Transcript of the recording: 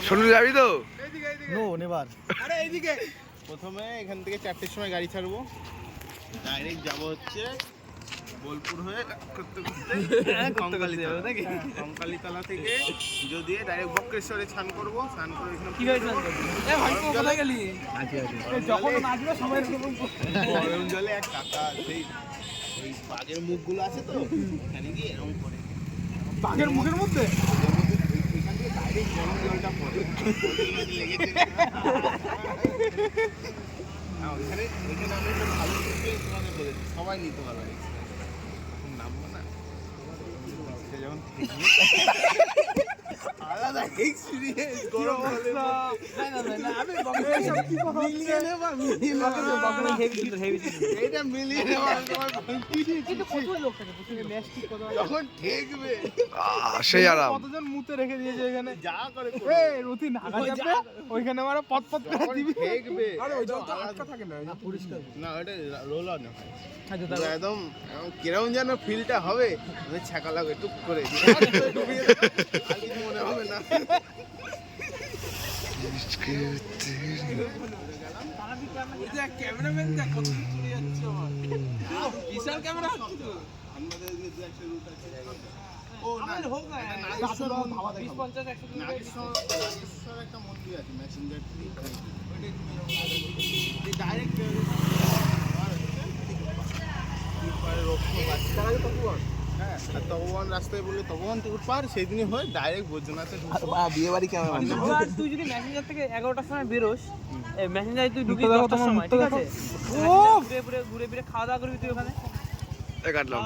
শোনো যাবি তো? No never. আরে এইদিকে প্রথমে এখান থেকে 4টের সময় গাড়ি ছাড়বো, ডাইরেক্ট যাবো হচ্ছে বোলপুর হয়ে করতে কঙ্কালীতলা থেকে পুজো দিয়ে ডাইরেক্ট বক্রেশ্বরে স্নান করবো। স্নান করে গরম জলে এক কাকা সেই ওই বাঘের মুখগুলো আছে তো, এখানে গিয়ে এরকম করে বাঘের মুখের মধ্যে এখান থেকে ডাইরেক্ট গরম জলটা পড়ে লেগেছে। ওইখানে আমি একটা ভালো কিছু তোমাকে বলেছি, সবাই নিতে পারবে। নামবো না যখন আলাদা এক্সপিরিয়েন্স গরম জলে এটা মিলিয়ে নেওয়া যখন ঠেকবে সেই আরাম। কতজন মুতে রেখে দিয়েছে এখানে, যা করে রুতি নাগা যাবে ওইখানে আমরা পথ পথ করে দিবি। ঠেকবে ওই জলটা আটকা থাকে না, পরিষ্কার না, ওটা রোল অন হয় একদম কিরকম যেন ফিলটা হবে, ছ্যাঁকা লাগবে টুক করে আর কিছু মনে হবে না। ক্যামেরাম্যান দেখ কত চলে যাচ্ছে আমার, বিশাল ক্যামেরা হচ্ছে তো। আমাদের যে একটা রুট আছে ও না হোক না, নাগেশ্বর 20-50 100 নাগেশ্বর একটা মন্দির আছে ম্যাসেঞ্জার ট্রি, ওইটাই ডাইরেক্ট হ্যাঁ, আর তপবন রাস্তায় বললে তপবন থেকে পার সেই দিনই হয় ডাইরেক্ট বৈদ্যনাথে বিয়ে বাড়ি কেমন। তুই যদি মেসেঞ্জার থেকে 11টার সময় বেরোস, মেসেঞ্জারে তুই ঢুকিস 10টার সময়, ঠিক আছে? ঘুরে ঘুরে খাওয়া দাওয়া করবি তুই ওখানে। কাটলাম।